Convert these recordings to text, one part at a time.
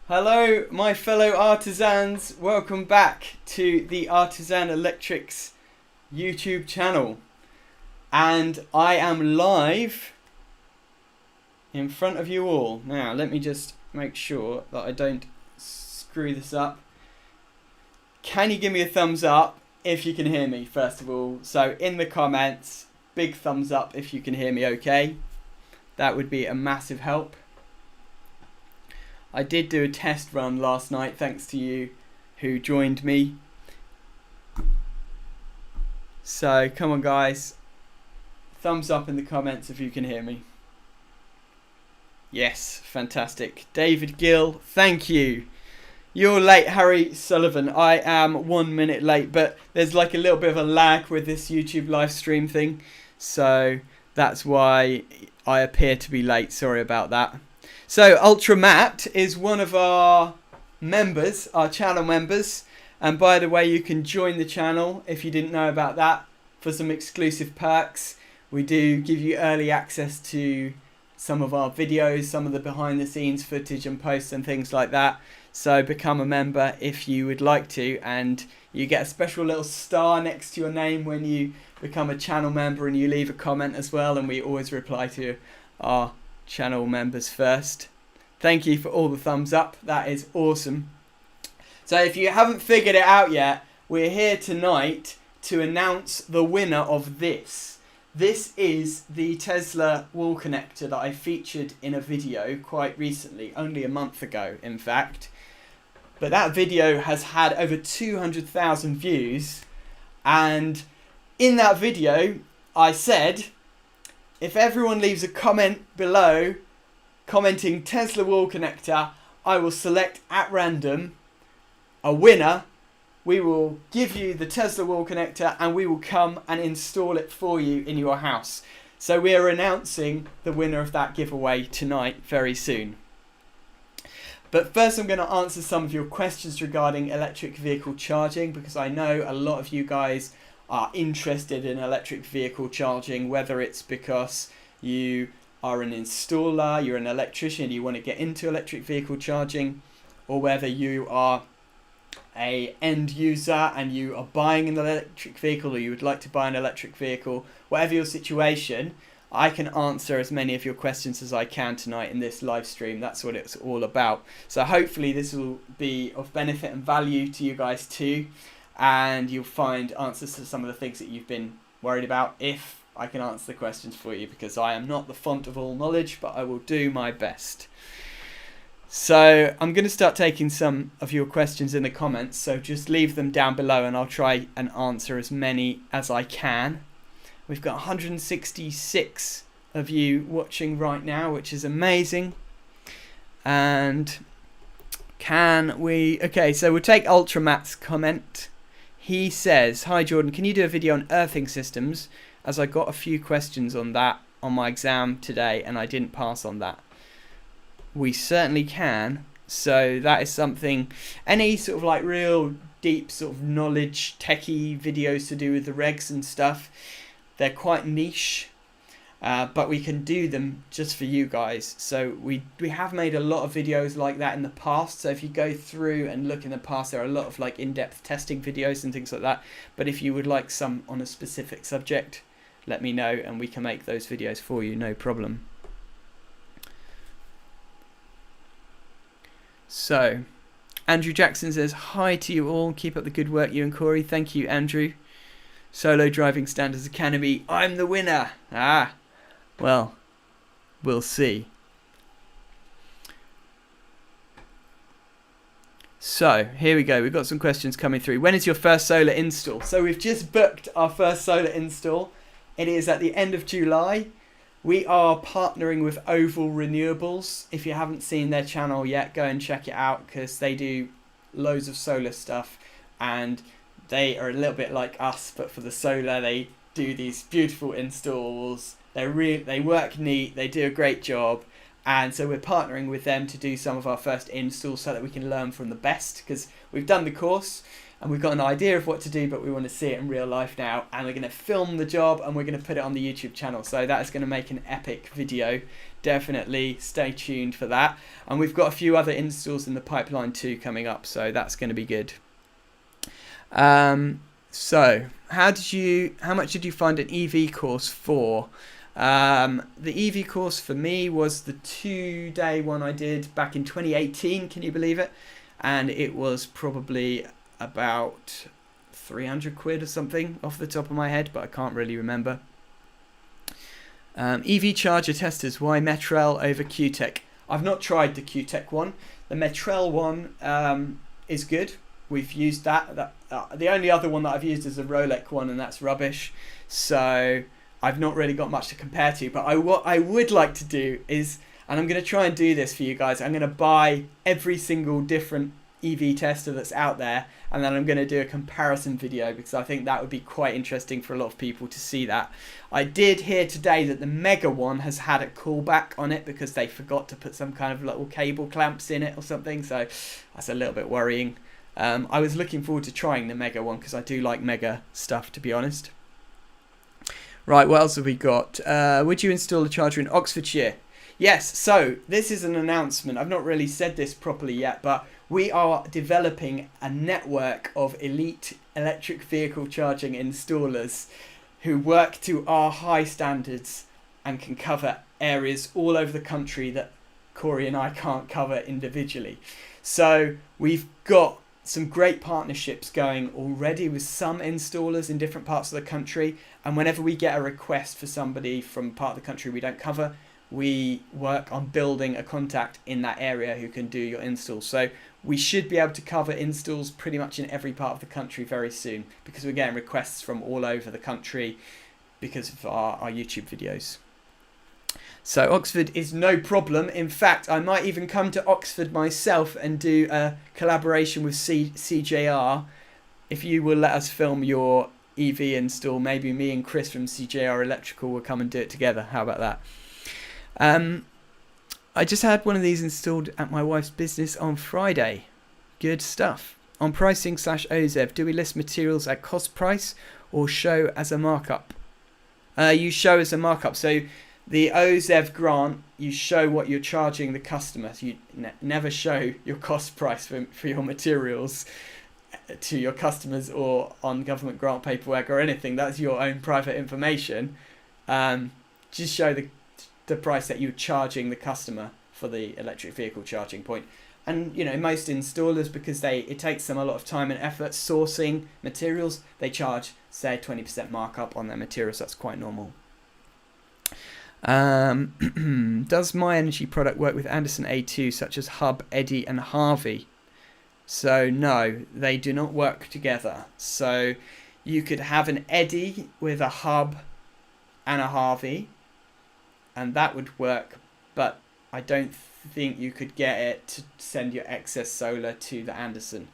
Hello, my fellow artisans. Welcome back to the Artisan Electrics YouTube channel. And I am live in front of you all. Now, let me just make sure that I don't screw this up. Can you give me a thumbs up if you can hear me, first of all? So, in the comments, big thumbs up if you can hear me okay. That would be a massive help. I did do a test run last night, thanks to you who joined me. So, come on guys. Thumbs up in the comments if you can hear me. Yes, fantastic. David Gill, thank you. You're late, Harry Sullivan. I am 1 minute late, but there's like a little bit of a lag with this YouTube live stream thing. So, that's why I appear to be late. Sorry about that. So Ultramat is one of our members, our channel members. And by the way, you can join the channel if you didn't know about that for some exclusive perks. We do give you early access to some of our videos, some of the behind the scenes footage and posts and things like that. So become a member if you would like to, and you get a special little star next to your name when you become a channel member and you leave a comment as well, and we always reply to our channel members first. Thank you for all the thumbs up, that is awesome. So if you haven't figured it out yet, we're here tonight to announce the winner of this. This is the Tesla wall connector that I featured in a video quite recently, only a month ago in fact. But that video has had over 200,000 views, and in that video I said, if everyone leaves a comment below commenting Tesla wall connector, I will select at random a winner. We will give you the Tesla wall connector and we will come and install it for you in your house. So we are announcing the winner of that giveaway tonight very soon. But first I'm going to answer some of your questions regarding electric vehicle charging, because I know a lot of you guys are interested in electric vehicle charging, whether it's because you are an installer, you're an electrician, you want to get into electric vehicle charging, or whether you are a end user and you are buying an electric vehicle, or you would like to buy an electric vehicle. Whatever your situation, I can answer as many of your questions as I can tonight in this live stream. That's what it's all about. So hopefully this will be of benefit and value to you guys too, and you'll find answers to some of the things that you've been worried about if I can answer the questions for you, because I am not the font of all knowledge, but I will do my best. So I'm going to start taking some of your questions in the comments, so just leave them down below and I'll try and answer as many as I can. We've got 166 of you watching right now, which is amazing. And okay, so we'll take Ultramat's comment. He says, hi Jordan, can you do a video on earthing systems, as I got a few questions on that on my exam today and I didn't pass on that. We certainly can. So that is something, any sort of like real deep sort of knowledge techie videos to do with the regs and stuff, they're quite niche, but we can do them just for you guys. So we have made a lot of videos like that in the past. So if you go through and look in the past, there are a lot of like in-depth testing videos and things like that. But if you would like some on a specific subject, let me know and we can make those videos for you, no problem. So Andrew Jackson says, hi to you all, keep up the good work, you and Corey. Thank you, Andrew. Solo Driving Standards Academy, I'm the winner. Well, we'll see. So here we go, we've got some questions coming through. When is your first solar install? So we've just booked our first solar install. It is at the end of July. We are partnering with Oval Renewables. If you haven't seen their channel yet, go and check it out, because they do loads of solar stuff and they are a little bit like us, but for the solar. They do these beautiful installs. They work neat. They do a great job, and so we're partnering with them to do some of our first installs so that we can learn from the best. Because we've done the course, and we've got an idea of what to do, but we want to see it in real life now, and we're going to film the job and we're going to put it on the YouTube channel. So that is going to make an epic video. Definitely stay tuned for that. And we've got a few other installs in the pipeline too coming up, so that's going to be good. So how much did you find an EV course for? The EV course for me was the 2-day one I did back in 2018, can you believe it? And it was probably about 300 quid or something off the top of my head, but I can't really remember. EV charger testers, why Metrel over QTech? I've not tried the QTech one. The Metrel one is good. We've used that. The only other one that I've used is a Rolex one, and that's rubbish. So I've not really got much to compare to. But what I would like to do is, and I'm going to try and do this for you guys, I'm going to buy every single different EV tester that's out there, and then I'm going to do a comparison video, because I think that would be quite interesting for a lot of people to see that. I did hear today that the Mega one has had a callback on it because they forgot to put some kind of little cable clamps in it or something, so that's a little bit worrying. I was looking forward to trying the Mega one because I do like Mega stuff, to be honest. Right, what else have we got? Would you install a charger in Oxfordshire? Yes, so this is an announcement. I've not really said this properly yet, but we are developing a network of elite electric vehicle charging installers who work to our high standards and can cover areas all over the country that Corey and I can't cover individually. So we've got some great partnerships going already with some installers in different parts of the country, and whenever we get a request for somebody from part of the country we don't cover, we work on building a contact in that area who can do your installs. So we should be able to cover installs pretty much in every part of the country very soon, because we're getting requests from all over the country because of our YouTube videos. So Oxford is no problem. In fact, I might even come to Oxford myself and do a collaboration with CJR. If you will let us film your EV install, maybe me and Chris from CJR Electrical will come and do it together. How about that? I just had one of these installed at my wife's business on Friday. Good stuff. On pricing/OZEV, do we list materials at cost price or show as a markup? You show as a markup. So the OZEV grant, you show what you're charging the customer. You never show your cost price for your materials to your customers or on government grant paperwork or anything. That's your own private information. Just show the price that you're charging the customer for the electric vehicle charging point. And you know, most installers, because it takes them a lot of time and effort sourcing materials, they charge, say, 20% markup on their materials. That's quite normal. Does my energy product work with Anderson A2 such as Hub, Eddy and Harvey? So no, they do not work together. So you could have an Eddy with a Hub and a Harvey, and that would work, but I don't think you could get it to send your excess solar to the Anderson.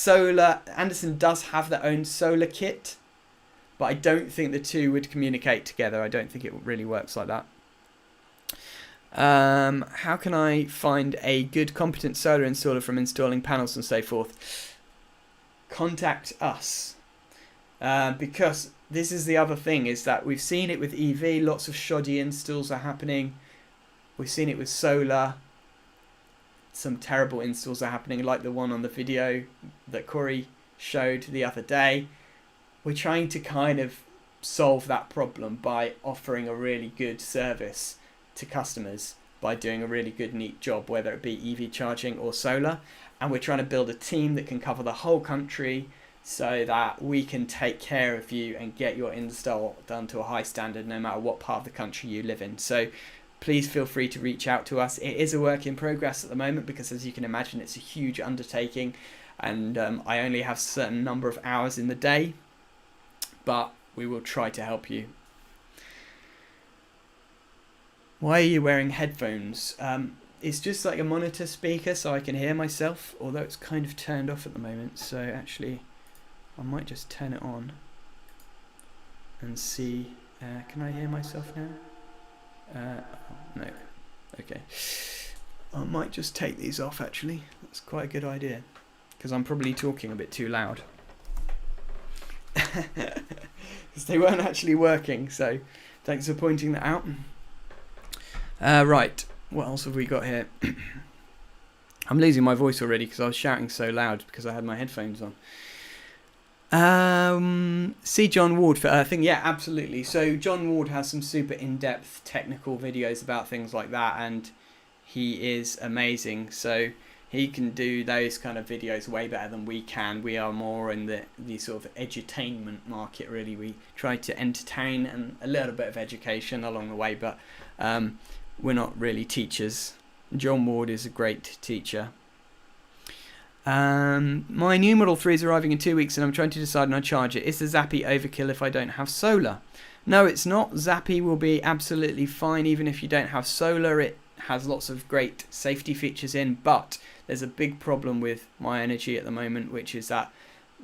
Anderson does have their own solar kit, but I don't think the two would communicate together. I don't think it really works like that. How can I find a good, competent solar installer from installing panels and so forth? Contact us. Because this is the other thing, is that we've seen it with EV, lots of shoddy installs are happening. We've seen it with solar. Some terrible installs are happening, like the one on the video that Corey showed the other day. We're trying to kind of solve that problem by offering a really good service to customers, by doing a really good, neat job, whether it be EV charging or solar. And we're trying to build a team that can cover the whole country, so that we can take care of you and get your install done to a high standard no matter what part of the country you live in. So please feel free to reach out to us. It is a work in progress at the moment because, as you can imagine, it's a huge undertaking, and I only have a certain number of hours in the day, but we will try to help you. Why are you wearing headphones? It's just like a monitor speaker so I can hear myself, although it's kind of turned off at the moment, so actually I might just turn it on and see. Can I hear myself now? No. Okay. I might just take these off actually. That's quite a good idea, because I'm probably talking a bit too loud. because they weren't actually working. So thanks for pointing that out. Right, what else have we got here? I'm losing my voice already because I was shouting so loud because I had my headphones on. See John Ward for Earthing. Yeah, absolutely. So John Ward has some super in-depth technical videos about things like that, and he is amazing. So he can do those kind of videos way better than we can. We are more in the sort of edutainment market, really. We try to entertain and a little bit of education along the way, but we're not really teachers. John Ward is a great teacher. My new Model 3 is arriving in 2 weeks and I'm trying to decide on a charger. Is the Zappy overkill if I don't have solar? No, it's not. Zappy will be absolutely fine even if you don't have solar. It has lots of great safety features in, but there's a big problem with My Energy at the moment, which is that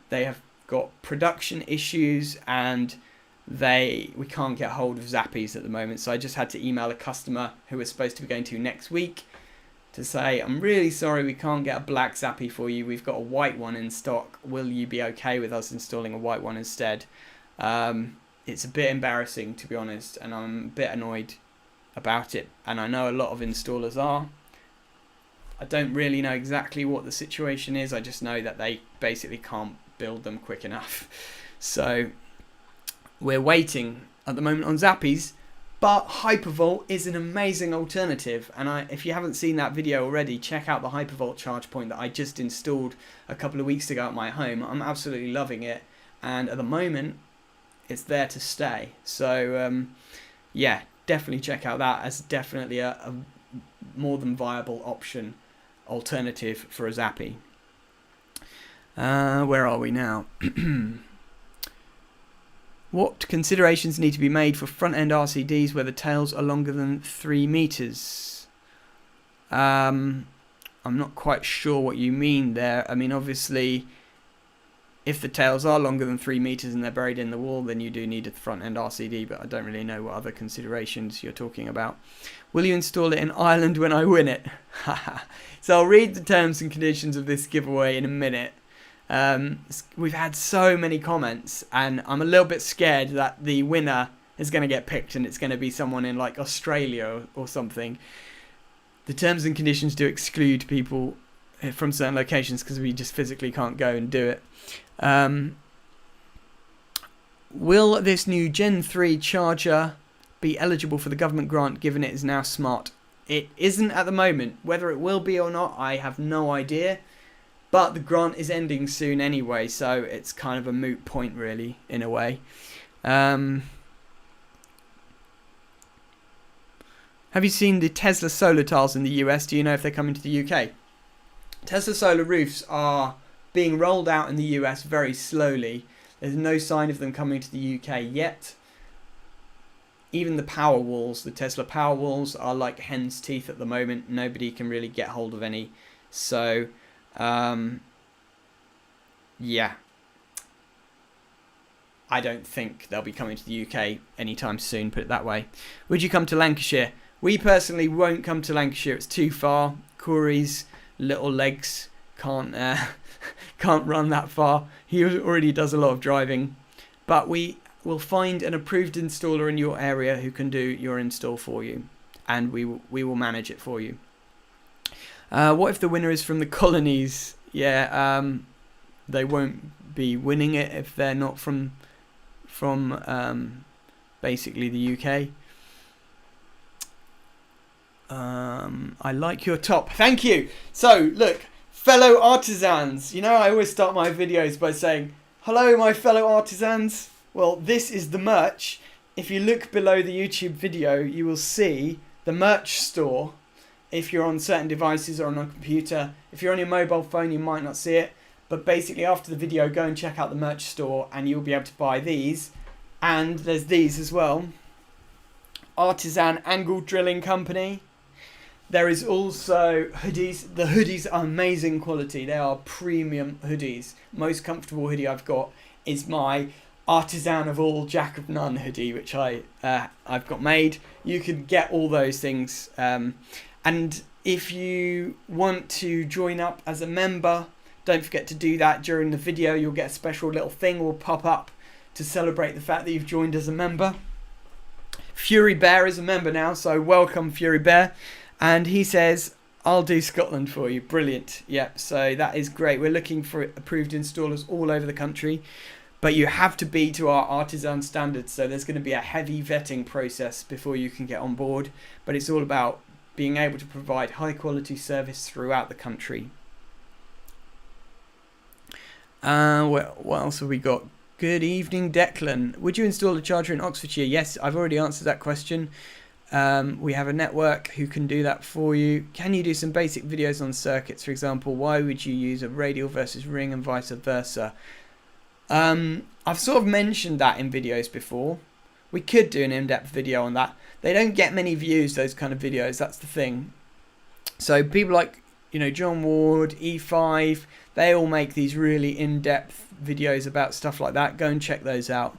they have got production issues and we can't get hold of Zappies at the moment. So I just had to email a customer who we're supposed to be going to next week to say, I'm really sorry we can't get a black Zappy for you. We've got a white one in stock. Will you be okay with us installing a white one instead? It's a bit embarrassing, to be honest, and I'm a bit annoyed about it. And I know a lot of installers are. I don't really know exactly what the situation is. I just know that they basically can't build them quick enough. So we're waiting at the moment on Zappies. But Hypervolt is an amazing alternative, and if you haven't seen that video already, check out the Hypervolt charge point that I just installed a couple of weeks ago at my home. I'm absolutely loving it, and at the moment, it's there to stay. So, yeah, definitely check out that as definitely a more than viable alternative for a Zappy. Where are we now? What considerations need to be made for front-end RCDs where the tails are longer than 3 meters? I'm not quite sure what you mean there. I mean, obviously, if the tails are longer than 3 meters and they're buried in the wall, then you do need a front-end RCD, but I don't really know what other considerations you're talking about. Will you install it in Ireland when I win it? So I'll read the terms and conditions of this giveaway in a minute. We've had so many comments and I'm a little bit scared that the winner is going to get picked and it's going to be someone in like Australia or something. The terms and conditions do exclude people from certain locations because we just physically can't go and do it. Will this new Gen 3 charger be eligible for the government grant given it is now smart? It isn't at the moment. Whether it will be or not, I have no idea. But the grant is ending soon anyway, so it's kind of a moot point, really, in a way. Have you seen the Tesla solar tiles in the US? Do you know if they're coming to the UK? Tesla solar roofs are being rolled out in the US very slowly. There's no sign of them coming to the UK yet. Even the power walls, the Tesla power walls, are like hen's teeth at the moment. Nobody can really get hold of any. So yeah, I don't think they'll be coming to the UK anytime soon, put it that way. Would you come to Lancashire? We personally won't come to Lancashire. It's too far. Corey's little legs can't run that far. He already does a lot of driving. But we will find an approved installer in your area who can do your install for you, and we will manage it for you. What if the winner is from the colonies? Yeah, they won't be winning it if they're not from basically the UK. I like your top. Thank you. So, look, fellow artisans. You know, I always start my videos by saying, hello, my fellow artisans. Well, this is the merch. If you look below the YouTube video, you will see the merch store. If you're on certain devices or on a computer. If you're on your mobile phone, you might not see it. But basically, after the video, go and check out the merch store and you'll be able to buy these. And there's these as well. Artisan Angle Drilling Company. There is also hoodies. The hoodies are amazing quality. They are premium hoodies. Most comfortable hoodie I've got is my Artisan of All, Jack of None hoodie, which I've got made. You can get all those things. And if you want to join up as a member, don't forget to do that during the video. You'll get a special little thing will pop up to celebrate the fact that you've joined as a member. Fury Bear is a member now, so welcome Fury Bear. And he says, I'll do Scotland for you. Brilliant. Yep, so that is great. We're looking for approved installers all over the country, but you have to be to our Artisan standards, so there's going to be a heavy vetting process before you can get on board, but it's all about being able to provide high quality service throughout the country. What else have we got? Good evening, Declan. Would you install a charger in Oxfordshire? Yes, I've already answered that question. We have a network who can do that for you. Can you do some basic videos on circuits? For example, why would you use a radial versus ring and vice versa? I've sort of mentioned that in videos before. We could do an in-depth video on that. They don't get many views, those kind of videos. That's the thing. So people like, John Ward, E5, they all make these really in-depth videos about stuff like that. Go and check those out.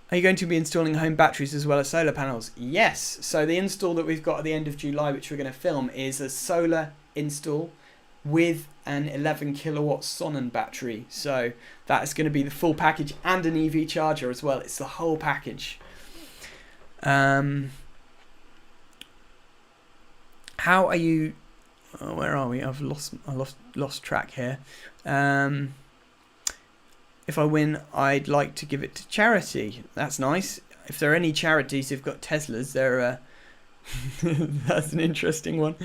Are you going to be installing home batteries as well as solar panels? Yes. So the install that we've got at the end of July, which we're going to film, is a solar install with an 11 kilowatt Sonnen battery. So that is going to be the full package and an EV charger as well. It's the whole package. How are you? Oh, where are we? I lost track here. If I win, I'd like to give it to charity. That's nice. If there are any charities who've got Teslas, they're that's an interesting one.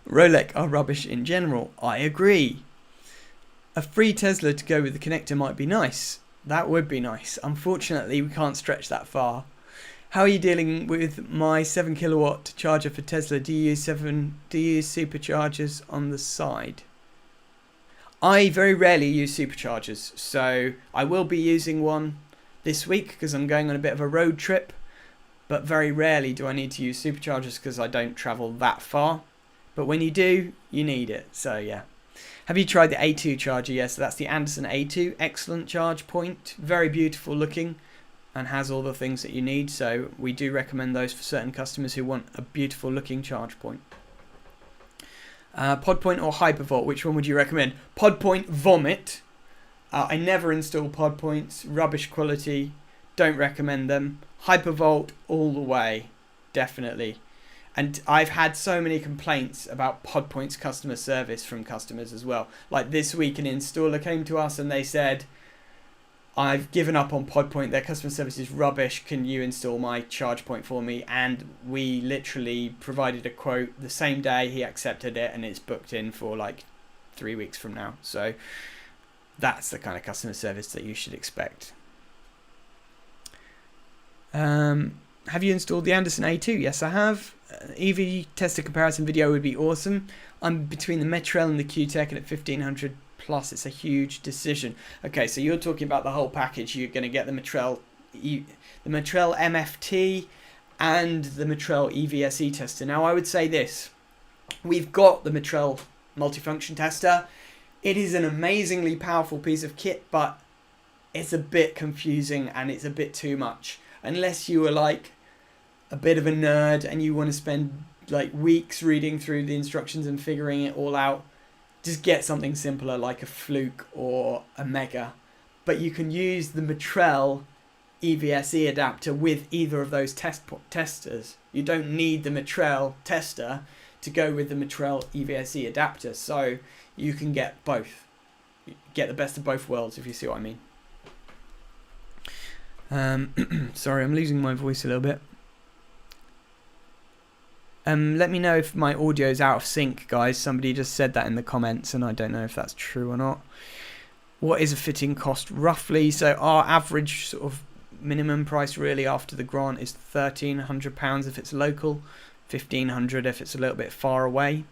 Rolex are rubbish in general. I agree. A free Tesla to go with the connector might be nice. That would be nice. Unfortunately, we can't stretch that far. How are you dealing with my 7 kilowatt charger for Tesla? Do you use superchargers on the side? I very rarely use superchargers, so I will be using one this week because I'm going on a bit of a road trip, but very rarely do I need to use superchargers because I don't travel that far. But when you do, you need it, so yeah. Have you tried the A2 charger? Yes, that's the Anderson A2. Excellent charge point, very beautiful looking, and has all the things that you need, so we do recommend those for certain customers who want a beautiful looking charge point. Podpoint or Hypervolt, which one would you recommend? Podpoint vomit. I never install Podpoints, rubbish quality, don't recommend them. Hypervolt all the way, definitely. And I've had so many complaints about Podpoint's customer service from customers as well. Like this week an installer came to us and they said, I've given up on Podpoint, their customer service is rubbish, can you install my charge point for me? And we literally provided a quote the same day, he accepted it, and it's booked in for like 3 weeks from now. So that's the kind of customer service that you should expect. Have you installed the Anderson A2? Yes, I have. EV tester comparison video would be awesome. I'm between the Metrel and the Q-Tech, and at 1500 plus it's a huge decision. Okay, so you're talking about the whole package. You're going to get the Metrel MFT and the Metrel EVSE tester. Now I would say this, we've got the Metrel multifunction tester. It is an amazingly powerful piece of kit, but it's a bit confusing and it's a bit too much. Unless you are like a bit of a nerd and you want to spend like weeks reading through the instructions and figuring it all out, just get something simpler like a Fluke or a Mega. But you can use the Metrel EVSE adapter with either of those testers. You don't need the Metrel tester to go with the Metrel EVSE adapter, so you can get both. Get the best of both worlds, if you see what I mean. Sorry, I'm losing my voice a little bit. Let me know if my audio is out of sync, guys. Somebody just said that in the comments, and I don't know if that's true or not. What is a fitting cost roughly? So our average sort of minimum price really after the grant is £1,300 if it's local, £1,500 if it's a little bit far away.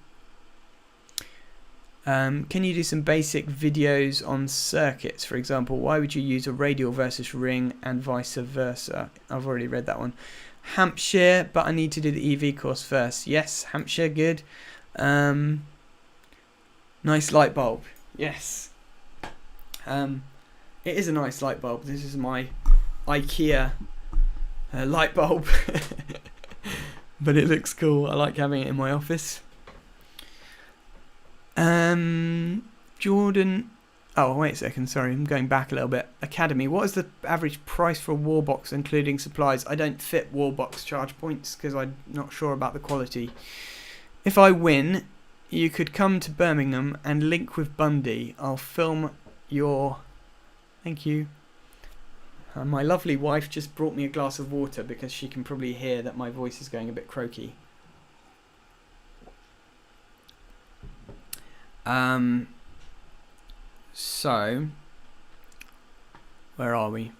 Can you do some basic videos on circuits? For example, why would you use a radial versus ring and vice versa? I've already read that one. Hampshire, but I need to do the EV course first. Yes, Hampshire, good. Nice light bulb. Yes. It is a nice light bulb. This is my IKEA light bulb. But it looks cool. I like having it in my office. Jordan, Oh, wait a second. Sorry, I'm going back a little bit. Academy. What is the average price for a wall box, including supplies? I don't fit wall box charge points because I'm not sure about the quality. If I win, you could come to Birmingham and link with Bundy. I'll film your... Thank you. My lovely wife just brought me a glass of water because she can probably hear that my voice is going a bit croaky. So, where are we?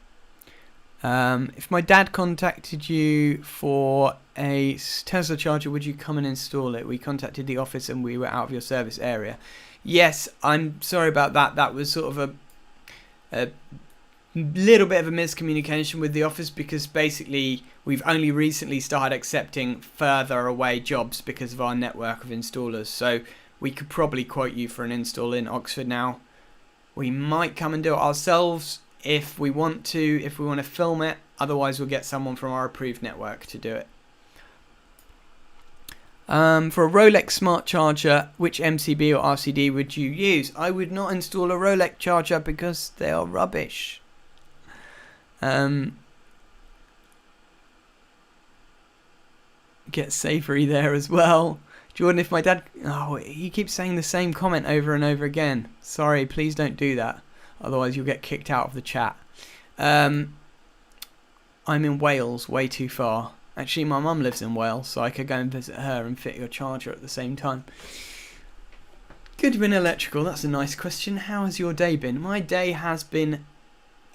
If my dad contacted you for a Tesla charger, would you come and install it? We contacted the office and we were out of your service area. Yes, I'm sorry about that. That was sort of a little bit of a miscommunication with the office because basically we've only recently started accepting further away jobs because of our network of installers. So we could probably quote you for an install in Oxford now. We might come and do it ourselves if we want to film it. Otherwise, we'll get someone from our approved network to do it. For a Rolex smart charger, which MCB or RCD would you use? I would not install a Rolex charger because they are rubbish. Get Savory there as well. Jordan, if my dad... Oh, he keeps saying the same comment over and over again. Sorry, please don't do that. Otherwise, you'll get kicked out of the chat. I'm in Wales, way too far. Actually, my mum lives in Wales, so I could go and visit her and fit your charger at the same time. Goodwin Electrical, that's a nice question. How has your day been? My day has been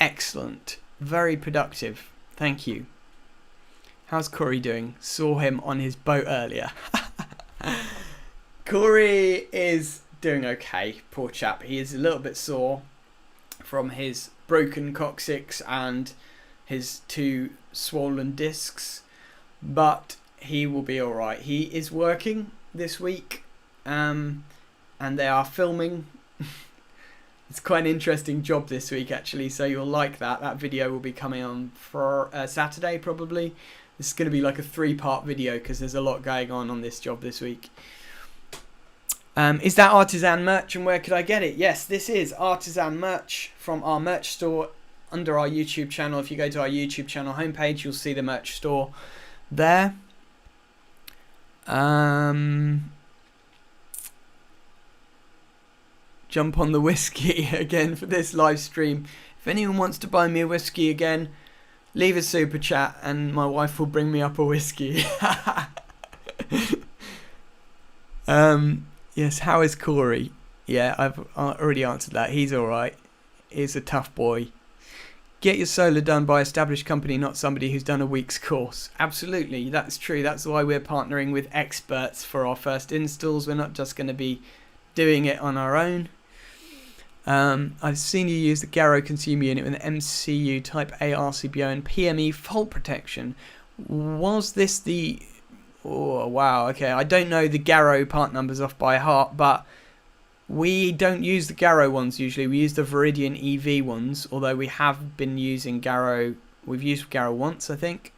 excellent. Very productive. Thank you. How's Corey doing? Saw him on his boat earlier. Corey is doing okay, poor chap. He is a little bit sore from his broken coccyx and his 2 swollen discs, but he will be alright. He is working this week and they are filming. It's quite an interesting job this week actually, so you'll like that. That video will be coming on for Saturday probably. This is going to be like a 3-part video because there's a lot going on this job this week. Is that Artisan merch and where could I get it? Yes, this is Artisan merch from our merch store under our YouTube channel. If you go to our YouTube channel homepage, you'll see the merch store there. Jump on the whiskey again for this live stream. If anyone wants to buy me a whiskey again, leave a super chat and my wife will bring me up a whiskey. Yes, how is Corey? Yeah, I've already answered that. He's alright. He's a tough boy. Get your solar done by an established company, not somebody who's done a week's course. Absolutely, that's true. That's why we're partnering with experts for our first installs. We're not just going to be doing it on our own. I've seen you use the Garrow consumer unit with an MCU Type A RCBO and PME fault protection. Was this the... Oh, wow, okay. I don't know the Garrow part numbers off by heart, but we don't use the Garrow ones usually. We use the Viridian EV ones, although we have been using Garrow. We've used Garrow once, I think.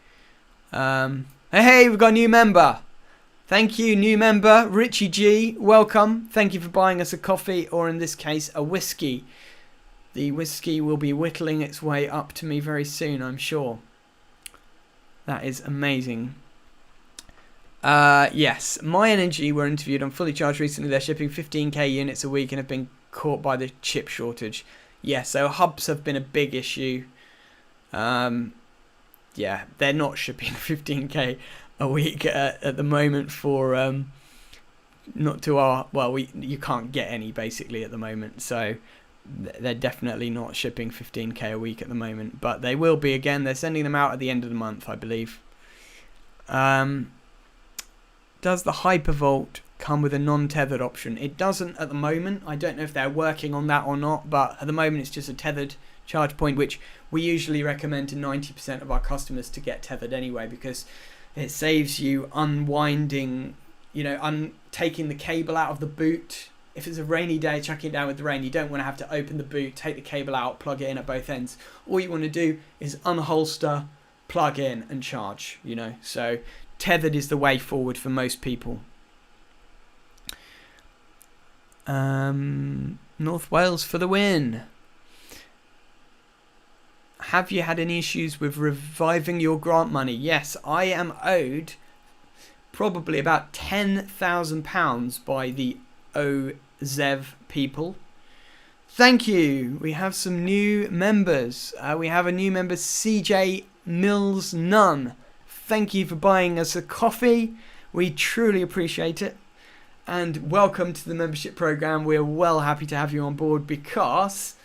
Hey, we've got a new member. Thank you, new member, Richie G. Welcome. Thank you for buying us a coffee, or in this case, a whiskey. The whiskey will be whittling its way up to me very soon, I'm sure. That is amazing. Yes, My Energy were interviewed on Fully Charged recently. They're shipping 15k units a week and have been caught by the chip shortage. Yeah, so hubs have been a big issue. Yeah, they're not shipping 15k a week at the moment for not to our... Well, you can't get any basically at the moment, so they're definitely not shipping 15k a week at the moment, but they will be again. They're sending them out at the end of the month, I believe. Does the Hypervolt come with a non-tethered option? It doesn't at the moment. I don't know if they're working on that or not, but at the moment it's just a tethered charge point, which we usually recommend to 90% of our customers to get tethered anyway, because it saves you unwinding, taking the cable out of the boot. If it's a rainy day, chucking it down with the rain, you don't want to have to open the boot, take the cable out, plug it in at both ends. All you want to do is unholster, plug in and charge, so tethered is the way forward for most people. North Wales for the win. Have you had any issues with reviving your grant money? Yes, I am owed probably about £10,000 by the OZEV people. Thank you. We have some new members. We have a new member, CJ Mills Nunn. Thank you for buying us a coffee. We truly appreciate it. And welcome to the membership program. We're well happy to have you on board because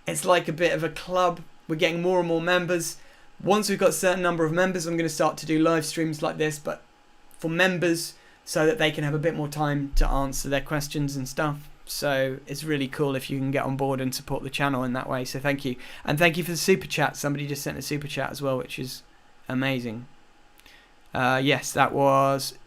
it's like a bit of a club. We're getting more and more members. Once we've got a certain number of members, I'm going to start to do live streams like this, but for members so that they can have a bit more time to answer their questions and stuff. So it's really cool if you can get on board and support the channel in that way. So thank you. And thank you for the super chat. Somebody just sent a super chat as well, which is amazing. Yes, that was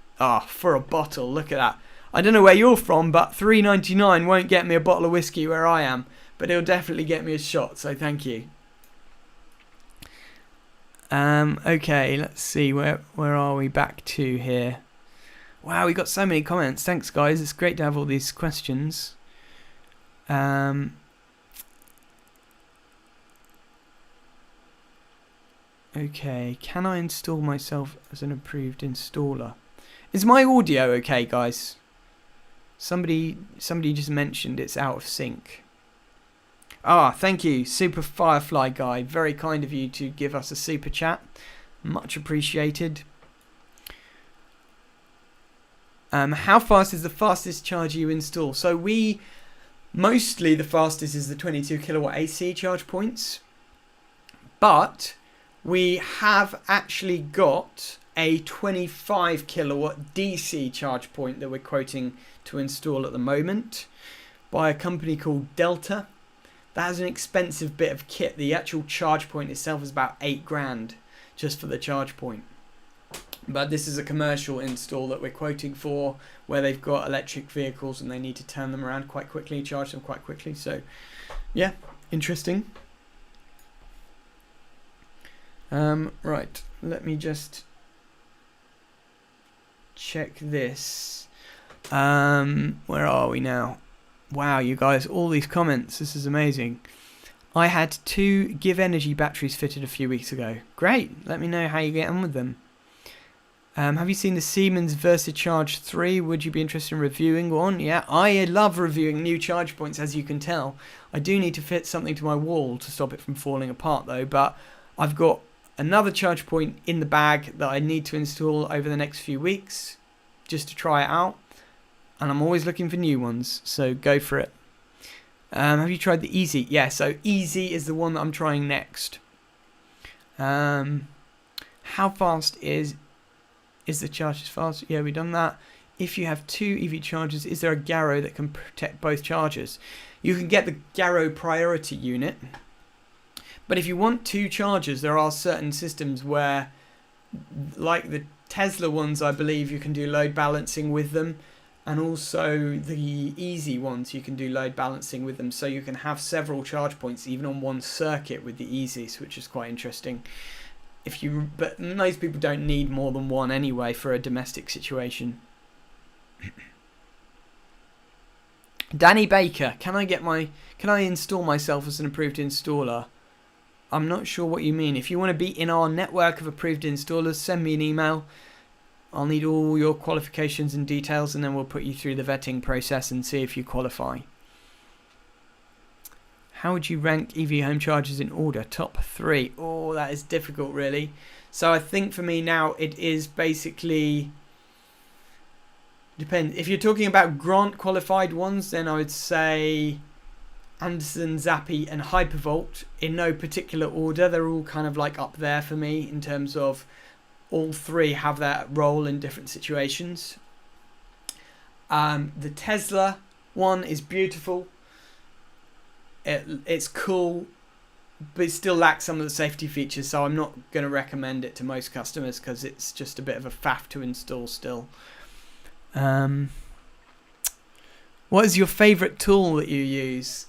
for a bottle. Look at that. I don't know where you're from, but $3.99 won't get me a bottle of whiskey where I am, but it'll definitely get me a shot. So thank you. Okay, let's see, where are we back to here? Wow, we got so many comments. Thanks, guys. It's great to have all these questions. Okay, can I install myself as an approved installer? Is my audio okay, guys? Somebody just mentioned it's out of sync. Thank you, Super Firefly Guy. Very kind of you to give us a super chat. Much appreciated. How fast is the fastest charger you install? So mostly the fastest is the 22 kilowatt AC charge points. But we have actually got a 25 kilowatt DC charge point that we're quoting to install at the moment by a company called Delta. That is an expensive bit of kit. The actual charge point itself is about $8,000 just for the charge point. But this is a commercial install that we're quoting for, where they've got electric vehicles and they need to turn them around quite quickly, charge them quite quickly. So, yeah, interesting. Right, let me just check this. Where are we now? Wow, you guys, all these comments. This is amazing. I had 2 Give Energy batteries fitted a few weeks ago. Great. Let me know how you get on with them. Have you seen the Siemens VersaCharge 3? Would you be interested in reviewing one? Yeah, I love reviewing new charge points, as you can tell. I do need to fit something to my wall to stop it from falling apart, though. But I've got another charge point in the bag that I need to install over the next few weeks just to try it out. And I'm always looking for new ones, so go for it. Have you tried the Easy? Yeah, so Easy is the one that I'm trying next. How fast is the charge as fast? Yeah, we've done that. If you have 2 EV chargers, is there a Garrow that can protect both chargers? You can get the Garrow Priority unit. But if you want 2 chargers, there are certain systems where, like the Tesla ones, I believe you can do load balancing with them. And also the Easy ones, you can do load balancing with them. So you can have several charge points even on one circuit with the Easys, which is quite interesting. But most people don't need more than one anyway for a domestic situation. Danny Baker, can I install myself as an approved installer? I'm not sure what you mean. If you want to be in our network of approved installers, send me an email. I'll need all your qualifications and details, and then we'll put you through the vetting process and see if you qualify. How would you rank EV home chargers in order? Top 3. Oh, that is difficult, really. So I think for me now, it is basically... Depends. If you're talking about grant qualified ones, then I would say Artisan, Zappi and Hypervolt in no particular order. They're all kind of like up there for me in terms of all 3 have that role in different situations. The Tesla one is beautiful. It's cool, but it still lacks some of the safety features, so I'm not going to recommend it to most customers because it's just a bit of a faff to install still. What is your favourite tool that you use?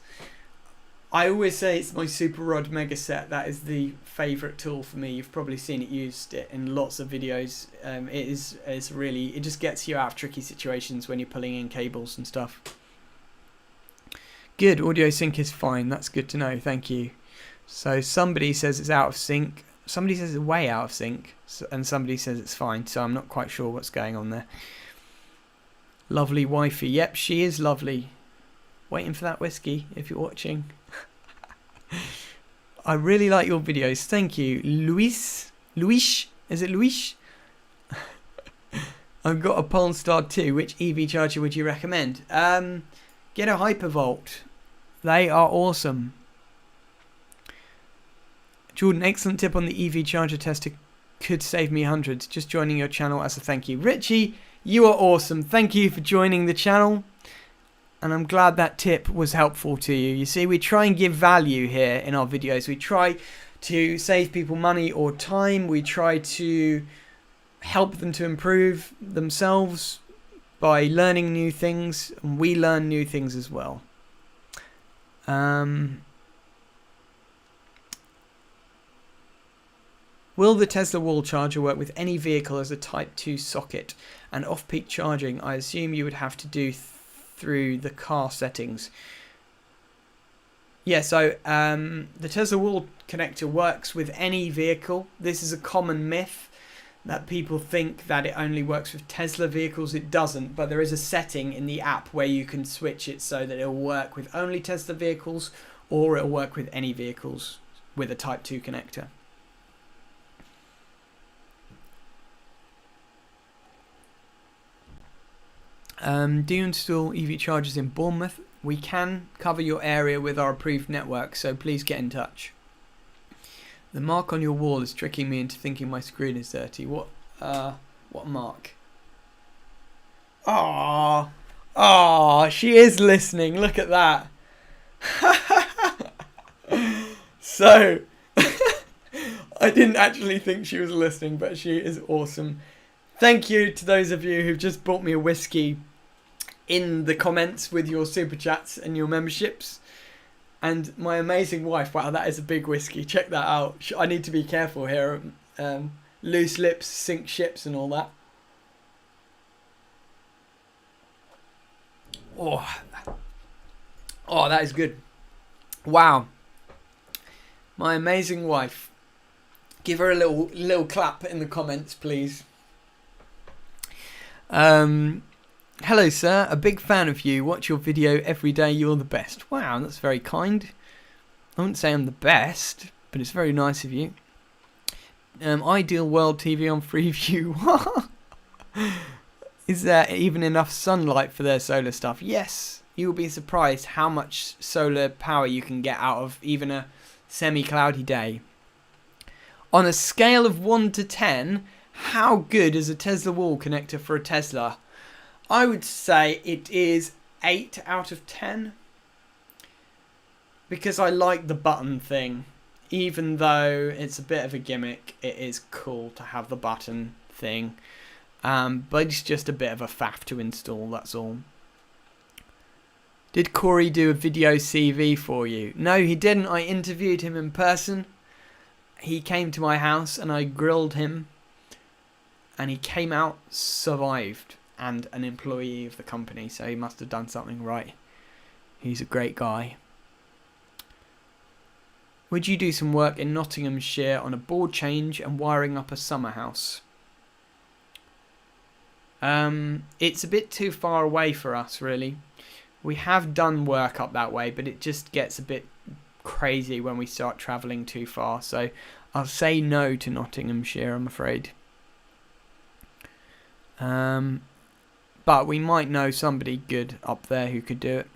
I always say it's my Super Rod Mega Set. That is the favourite tool for me. You've probably seen it used in lots of videos. It's really, it just gets you out of tricky situations when you're pulling in cables and stuff. Good, audio sync is fine. That's good to know. Thank you. So somebody says it's out of sync. Somebody says it's way out of sync. And somebody says it's fine. So I'm not quite sure what's going on there. Lovely wifey. Yep, she is lovely. Waiting for that whiskey if you're watching. I really like your videos. Thank you. Luis? Is it Luis? I've got a Polestar 2. Which EV charger would you recommend? Get a Hypervolt. They are awesome. Jordan, excellent tip on the EV charger tester. Could save me hundreds. Just joining your channel as a thank you. Richie, you are awesome. Thank you for joining the channel. And I'm glad that tip was helpful to you. You see, we try and give value here in our videos. We try to save people money or time. We try to help them to improve themselves by learning new things. And we learn new things as well. Will the Tesla wall charger work with any vehicle as a Type 2 socket? And off-peak charging, I assume you would have to do through the car settings. Yeah, so the Tesla wall connector works with any vehicle. This is a common myth that people think that it only works with Tesla vehicles. It doesn't, but there is a setting in the app where you can switch it so that it'll work with only Tesla vehicles, or it'll work with any vehicles with a Type 2 connector. Do you install EV chargers in Bournemouth? We can cover your area with our approved network, so please get in touch. The mark on your wall is tricking me into thinking my screen is dirty. What mark? Oh, she is listening. Look at that. So, I didn't actually think she was listening, but she is awesome. Thank you to those of you who've just bought me a whiskey in the comments with your super chats and your memberships. And my amazing wife. Wow, that is a big whiskey. Check that out. I need to be careful here. Loose lips sink ships and all that. Oh, that is good. Wow. My amazing wife. Give her a little clap in the comments, please. Hello sir, a big fan of you. Watch your video every day. You're the best. Wow, that's very kind. I wouldn't say I'm the best, but it's very nice of you. Ideal World TV on Freeview. Is there even enough sunlight for their solar stuff? Yes. You will be surprised how much solar power you can get out of even a semi-cloudy day. On a scale of 1 to 10, how good is a Tesla wall connector for a Tesla? I would say it is 8 out of 10. Because I like the button thing. Even though it's a bit of a gimmick, it is cool to have the button thing. But it's just a bit of a faff to install, that's all. Did Corey do a video CV for you? No, he didn't. I interviewed him in person. He came to my house and I grilled him. And he came out, survived, and an employee of the company. So he must have done something right. He's a great guy. Would you do some work in Nottinghamshire on a board change and wiring up a summer house? It's a bit too far away for us, really. We have done work up that way, but it just gets a bit crazy when we start travelling too far. So I'll say no to Nottinghamshire, I'm afraid. But we might know somebody good up there who could do it.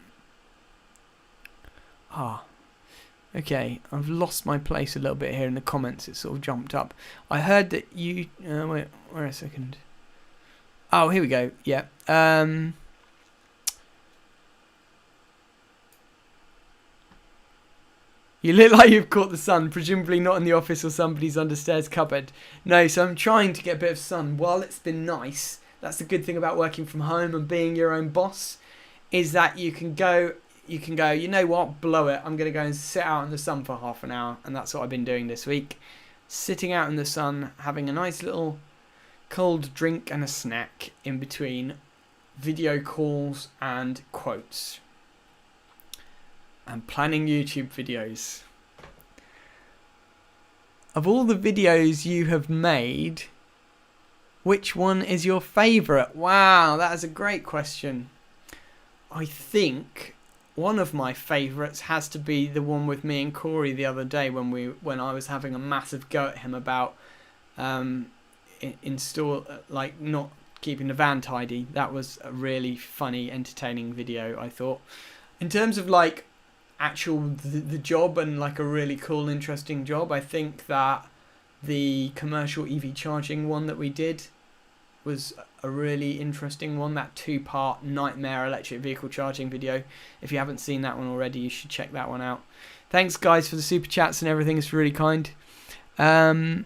Okay, I've lost my place a little bit here in the comments. It sort of jumped up. I heard that you... wait a second. Oh, here we go. Yeah. You look like you've caught the sun, presumably not in the office or somebody's understairs cupboard. No, so I'm trying to get a bit of sun. While it's been nice, that's the good thing about working from home and being your own boss, is that you can go, you know what, blow it. I'm going to go and sit out in the sun for half an hour. And that's what I've been doing this week. Sitting out in the sun, having a nice little cold drink and a snack in between video calls and quotes. and planning YouTube videos. Of all the videos you have made, which one is your favourite? Wow, that is a great question. I think one of my favourites has to be the one with me and Corey the other day when I was having a massive go at him about not keeping the van tidy. That was a really funny, entertaining video, I thought. In terms of like the job and like a really cool, interesting job, I think that the commercial EV charging one that we did was a really interesting one. That 2-part nightmare electric vehicle charging video. If you haven't seen that one already, you should check that one out. Thanks guys for the super chats and everything. It's really kind. Where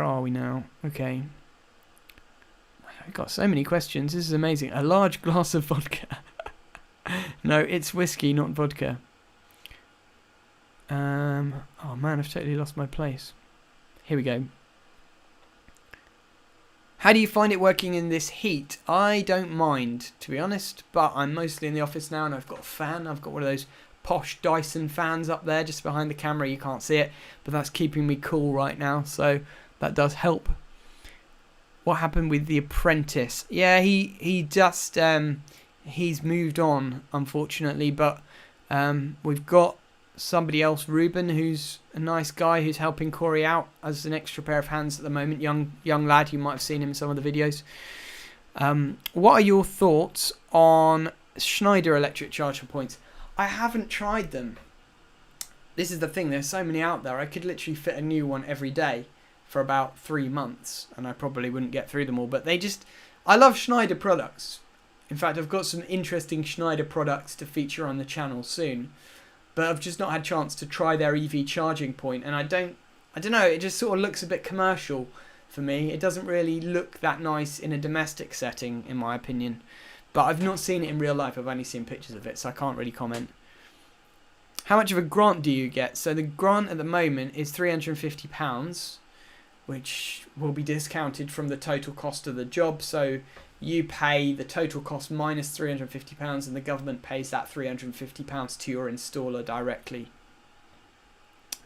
are we now? Okay. I've got so many questions. This is amazing. A large glass of vodka. No, it's whiskey, not vodka. Oh man, I've totally lost my place. Here we go. How do you find it working in this heat? I don't mind, to be honest, but I'm mostly in the office now and I've got a fan. I've got one of those posh Dyson fans up there just behind the camera. You can't see it, but that's keeping me cool right now, so that does help. What happened with The Apprentice? Yeah, he just he's moved on, unfortunately, but we've got somebody else, Ruben, who's a nice guy who's helping Corey out as an extra pair of hands at the moment. Young lad, you might have seen him in some of the videos. What are your thoughts on Schneider electric charger points? I haven't tried them. This is the thing, there's so many out there. I could literally fit a new one every day for about 3 months and I probably wouldn't get through them all, but I love Schneider products. In fact, I've got some interesting Schneider products to feature on the channel soon, but I've just not had a chance to try their EV charging point, and I don't know, it just sort of looks a bit commercial for me. It doesn't really look that nice in a domestic setting, in my opinion, but I've not seen it in real life. I've only seen pictures of it, so I can't really comment. How much of a grant do you get? So the grant at the moment is £350, which will be discounted from the total cost of the job. So you pay the total cost minus £350 and the government pays that £350 to your installer directly.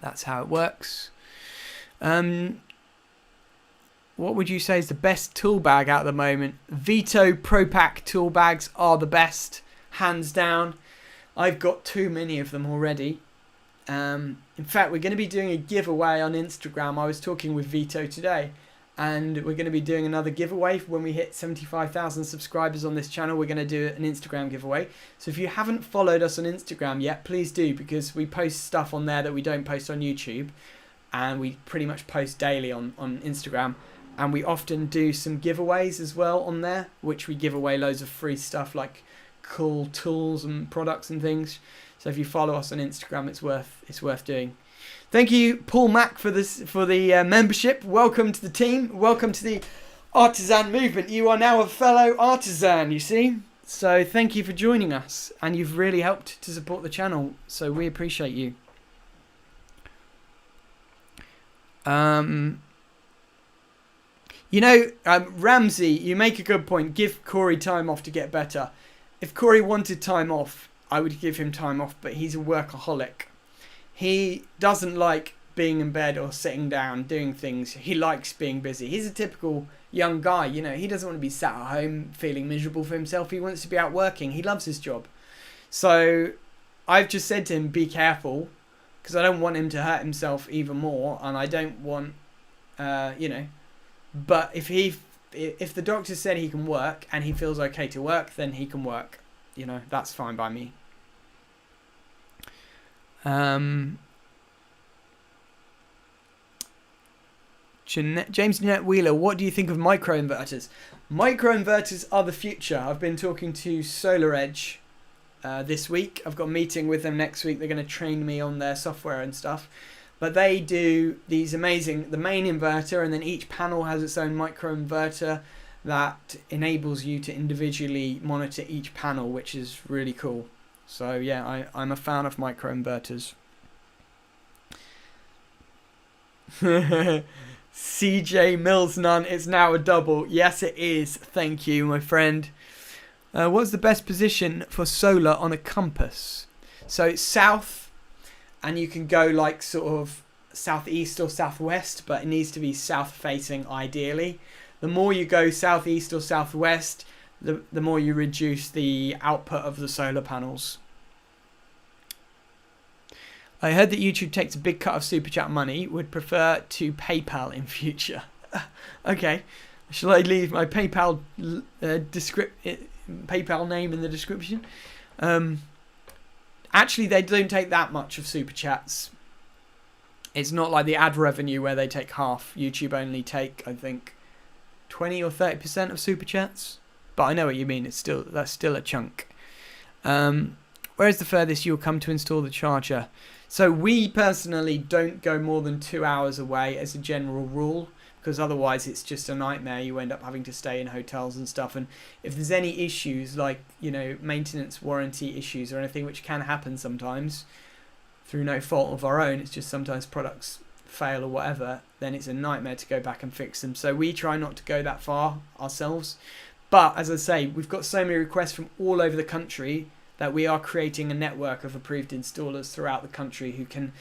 That's how it works. What would you say is the best tool bag out at the moment? Vito Pro Pack tool bags are the best, hands down. I've got too many of them already. In fact, we're going to be doing a giveaway on Instagram. I was talking with Vito today, and we're going to be doing another giveaway when we hit 75,000 subscribers on this channel. We're going to do an Instagram giveaway. So if you haven't followed us on Instagram yet, please do, because we post stuff on there that we don't post on YouTube, and we pretty much post daily on Instagram. And we often do some giveaways as well on there, which we give away loads of free stuff like cool tools and products and things. So if you follow us on Instagram, it's worth doing. Thank you, Paul Mack, for the membership. Welcome to the team. Welcome to the Artisan movement. You are now a fellow artisan, you see. So thank you for joining us, and you've really helped to support the channel. So we appreciate you. Ramsey, you make a good point. Give Corey time off to get better. If Corey wanted time off, I would give him time off, but he's a workaholic. He doesn't like being in bed or sitting down doing things. He likes being busy. He's a typical young guy, you know. He doesn't want to be sat at home feeling miserable for himself. He wants to be out working. He loves his job. So I've just said to him, be careful, because I don't want him to hurt himself even more, and I don't want, but if the doctor said he can work and he feels okay to work, then he can work. You know, that's fine by me. James Jeanette Wheeler, what do you think of microinverters? Microinverters are the future. I've been talking to Solar Edge this week. I've got a meeting with them next week. They're going to train me on their software and stuff. But they do these amazing, the main inverter, and then each panel has its own microinverter that enables you to individually monitor each panel, which is really cool. So yeah, I'm a fan of microinverters. CJ Mills none, it's now a double. Yes, it is. Thank you, my friend. What's the best position for solar on a compass? So it's south, and you can go like sort of southeast or southwest, but it needs to be south facing ideally. The more you go southeast or southwest, the more you reduce the output of the solar panels. I heard that YouTube takes a big cut of Super Chat money. Would prefer to PayPal in future. Okay. Shall I leave my PayPal PayPal name in the description? Actually, they don't take that much of Super Chats. It's not like the ad revenue where they take half. YouTube only take, I think, 20 or 30% of Super Chats. But I know what you mean. That's still a chunk. Where is the furthest you'll come to install the charger? So we personally don't go more than 2 hours away as a general rule, because otherwise it's just a nightmare. You end up having to stay in hotels and stuff. And if there's any issues like, you know, maintenance, warranty issues or anything, which can happen sometimes through no fault of our own, it's just sometimes products fail or whatever, then it's a nightmare to go back and fix them. So we try not to go that far ourselves. But as I say, we've got so many requests from all over the country that we are creating a network of approved installers throughout the country who can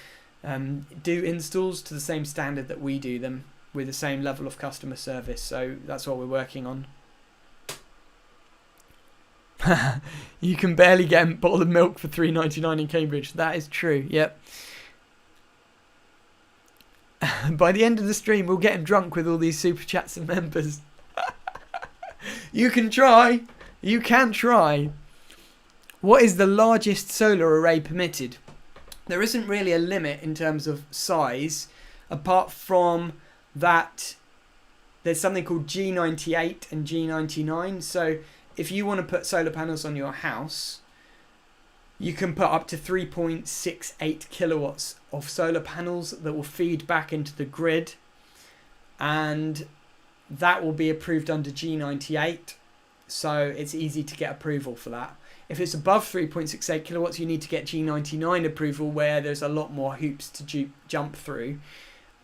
do installs to the same standard that we do them, with the same level of customer service. So that's what we're working on. You can barely get a bottle of milk for $3.99 in Cambridge. That is true. Yep. By the end of the stream, we'll get him drunk with all these super chats and members. You can try. You can try. What is the largest solar array permitted? There isn't really a limit in terms of size, apart from that there's something called G98 and G99. So if you want to put solar panels on your house, you can put up to 3.68 kilowatts of solar panels that will feed back into the grid, and that will be approved under G98. So it's easy to get approval for that. If it's above 3.68 kilowatts, you need to get G99 approval, where there's a lot more hoops to jump through.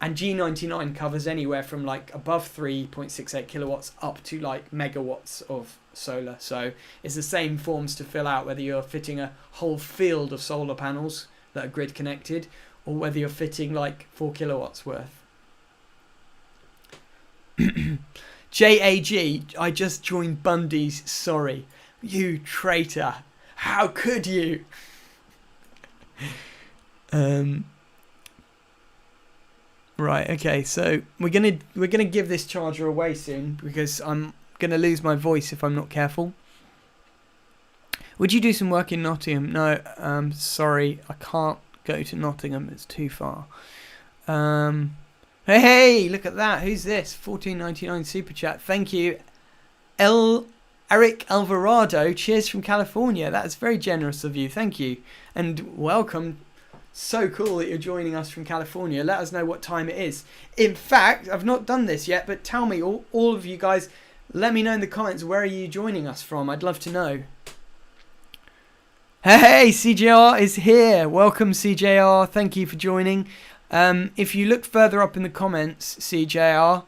And G99 covers anywhere from like above 3.68 kilowatts up to like megawatts of solar. So it's the same forms to fill out, whether you're fitting a whole field of solar panels that are grid connected, or whether you're fitting like 4 kilowatts worth. JAG, I just joined Bundy's, sorry. You traitor. How could you? Right, okay, so we're gonna give this charger away soon, because I'm gonna lose my voice if I'm not careful. Would you do some work in Nottingham? No, sorry, I can't go to Nottingham, it's too far. Hey, look at that. Who's this? $14.99 super chat. Thank you. Eric Alvarado, cheers from California. That's very generous of you. Thank you. And welcome. So cool that you're joining us from California. Let us know what time it is. In fact, I've not done this yet, but tell me, all of you guys, let me know in the comments, where are you joining us from? I'd love to know. Hey, CJR is here. Welcome, CJR. Thank you for joining. If you look further up in the comments, CJR,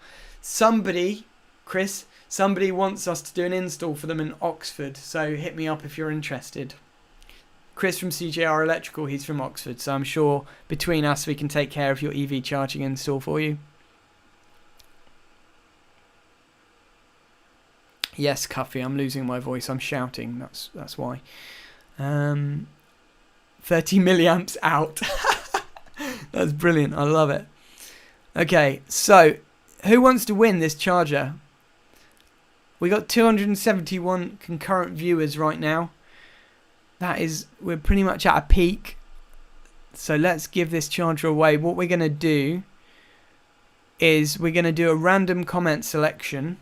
Chris, somebody wants us to do an install for them in Oxford, so hit me up if you're interested. Chris from CJR Electrical, he's from Oxford, so I'm sure between us we can take care of your EV charging install for you. Yes, Cuffy, I'm losing my voice, I'm shouting, that's why. 30 milliamps out. That's brilliant, I love it. Okay, so who wants to win this charger? We got 271 concurrent viewers right now. We're pretty much at a peak. So let's give this charger away. What we're going to do is we're going to do a random comment selection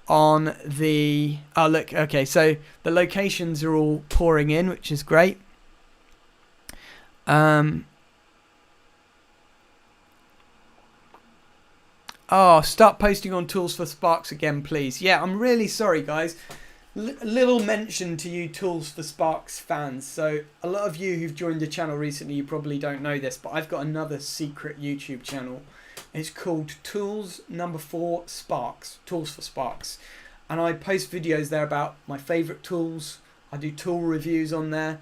on the... Oh, look, okay, so the locations are all pouring in, which is great. Oh, start posting on Tools for Sparks again, please. Yeah, I'm really sorry, guys. Little mention to you Tools for Sparks fans. So a lot of you who've joined the channel recently, you probably don't know this, but I've got another secret YouTube channel. It's called Tools 4 Sparks. Tools for Sparks. and I post videos there about my favourite tools. I do tool reviews on there.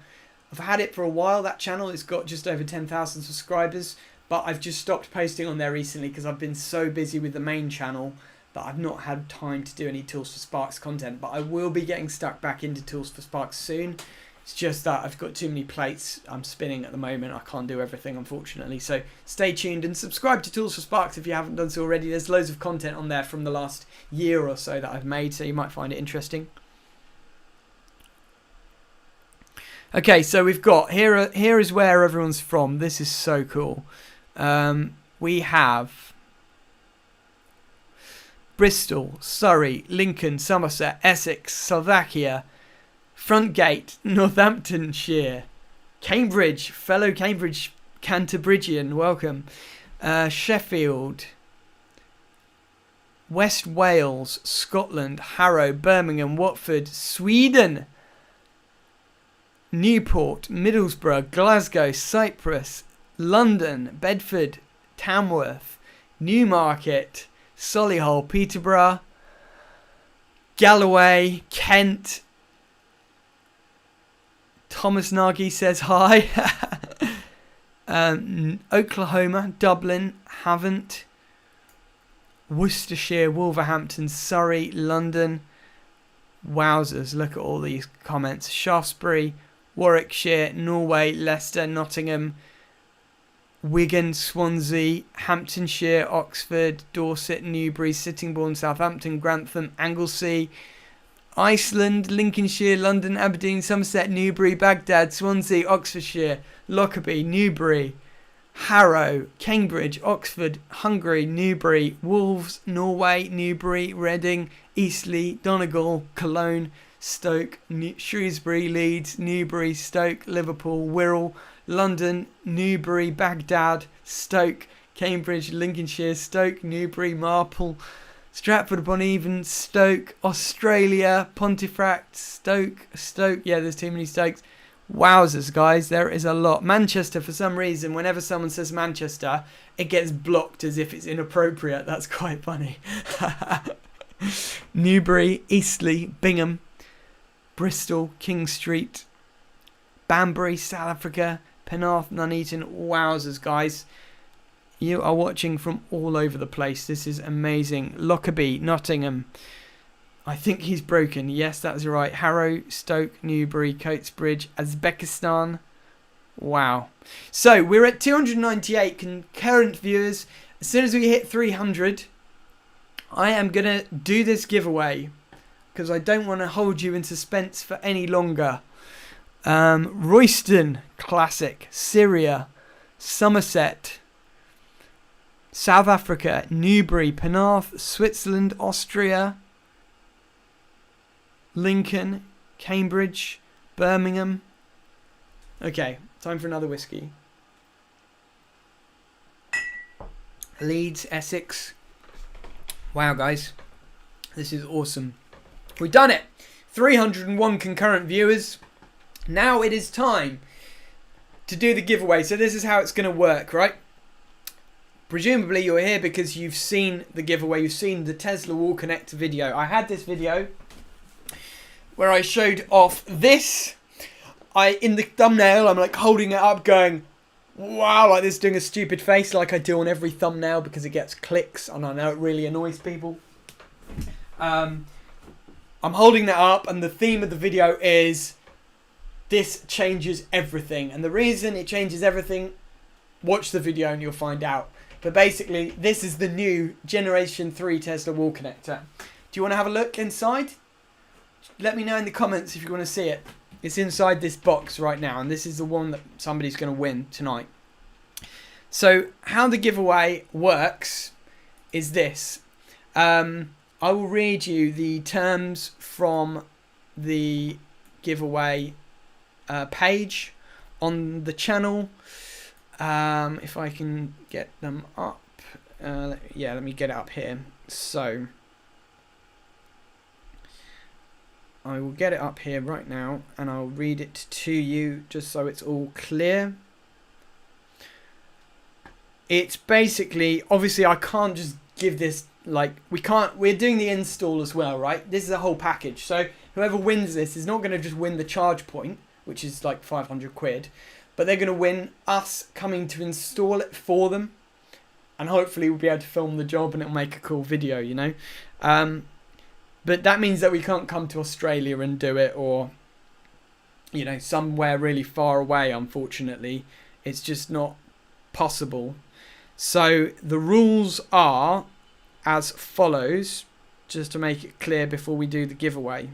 I've had it for a while, that channel. It's got just over 10,000 subscribers, but I've just stopped posting on there recently because I've been so busy with the main channel that I've not had time to do any Tools for Sparks content. But I will be getting stuck back into Tools for Sparks soon. It's just that I've got too many plates I'm spinning at the moment. I can't do everything, unfortunately. So stay tuned and subscribe to Tools for Sparks if you haven't done so already. There's loads of content on there from the last year or so that I've made, so you might find it interesting. Okay, so we've got, here is where everyone's from. This is so cool. We have Bristol, Surrey, Lincoln, Somerset, Essex, Slovakia, Frontgate, Northamptonshire, Cambridge, fellow Cambridge Cantabrigian, welcome. Sheffield, West Wales, Scotland, Harrow, Birmingham, Watford, Sweden, Newport, Middlesbrough, Glasgow, Cyprus, London, Bedford, Tamworth, Newmarket, Solihull, Peterborough, Galloway, Kent. Thomas Nagy says hi. Oklahoma, Dublin, Havant, Worcestershire, Wolverhampton, Surrey, London. Wowzers, look at all these comments. Shaftesbury, Warwickshire, Norway, Leicester, Nottingham, Wigan, Swansea, Hamptonshire, Oxford, Dorset, Newbury, Sittingbourne, Southampton, Grantham, Anglesey, Iceland, Lincolnshire, London, Aberdeen, Somerset, Newbury, Baghdad, Swansea, Oxfordshire, Lockerbie, Newbury, Harrow, Cambridge, Oxford, Hungary, Newbury, Wolves, Norway, Newbury, Reading, Eastleigh, Donegal, Cologne, Stoke, Shrewsbury, Leeds, Newbury, Stoke, Liverpool, Wirral, London, Newbury, Baghdad, Stoke, Cambridge, Lincolnshire, Stoke, Newbury, Marple, Stratford-upon-Avon, Stoke, Australia, Pontefract, Stoke, yeah, there's too many Stokes. Wowzers, guys, there is a lot. Manchester, for some reason, whenever someone says Manchester, it gets blocked as if it's inappropriate. That's quite funny. Newbury, Eastleigh, Bingham, Bristol, King Street, Banbury, South Africa, Penarth, Nuneaton. Wowzers, guys. You are watching from all over the place. This is amazing. Lockerbie, Nottingham. I think he's broken. Yes, that's right. Harrow, Stoke, Newbury, Coatesbridge, Uzbekistan. Wow. So we're at 298 concurrent viewers. As soon as we hit 300, I am going to do this giveaway because I don't want to hold you in suspense for any longer. Royston, classic. Syria, Somerset, South Africa, Newbury, Penarth, Switzerland, Austria, Lincoln, Cambridge, Birmingham. Okay, time for another whiskey. Leeds, Essex. Wow, guys. This is awesome. We've done it. 301 concurrent viewers. Now it is time to do the giveaway. So this is how it's going to work, right? Presumably you're here because you've seen the giveaway. You've seen the Tesla wall connector video. I had this video where I showed off this. In the thumbnail, I'm like holding it up going, wow, like this, doing a stupid face like I do on every thumbnail because it gets clicks and I know it really annoys people. I'm holding that up and the theme of the video is this changes everything. And the reason it changes everything, watch the video and you'll find out. But basically, this is the new Generation 3 Tesla wall connector. Do you want to have a look inside? Let me know in the comments if you want to see it. It's inside this box right now, and this is the one that somebody's going to win tonight. So, how the giveaway works is this. I will read you the terms from the giveaway page on the channel. If I can get them up. Yeah, let me get it up here. So, I will get it up here right now and I'll read it to you just so it's all clear. It's basically, obviously I can't just give this like, we're doing the install as well, right? This is a whole package. So whoever wins this is not going to just win the charge point, which is like 500 quid, but they're going to win us coming to install it for them. And hopefully we'll be able to film the job and it'll make a cool video, you know. But that means that we can't come to Australia and do it, or, you know, somewhere really far away, unfortunately. It's just not possible. So the rules are as follows, just to make it clear before we do the giveaway.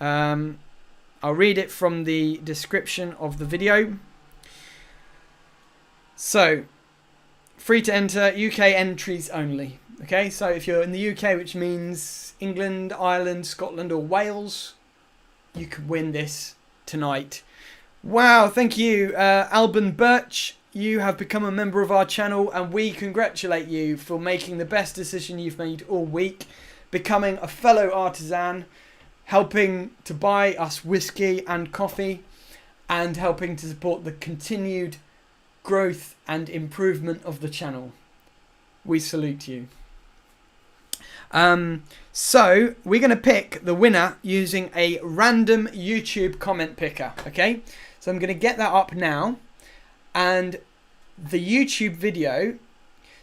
I'll read it from the description of the video. So, free to enter, UK entries only. Okay, so if you're in the UK, which means England, Ireland, Scotland or Wales, you could win this tonight. Wow, thank you, Alban Birch. You have become a member of our channel and we congratulate you for making the best decision you've made all week, becoming a fellow artisan, helping to buy us whiskey and coffee, and helping to support the continued growth and improvement of the channel. We salute you. So we're going to pick the winner using a random YouTube comment picker. Okay, so I'm going to get that up now, and the YouTube video.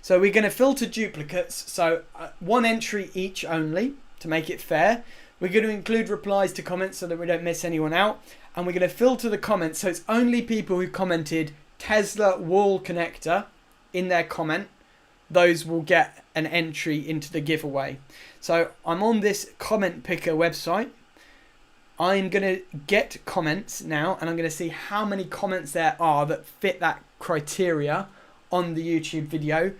So we're going to filter duplicates. So one entry each only to make it fair. We're going to include replies to comments so that we don't miss anyone out, and we're going to filter the comments so it's only people who commented Tesla wall connector in their comment. Those will get an entry into the giveaway. So I'm on this comment picker website. I'm going to get comments now, and I'm going to see how many comments there are that fit that criteria on the YouTube video,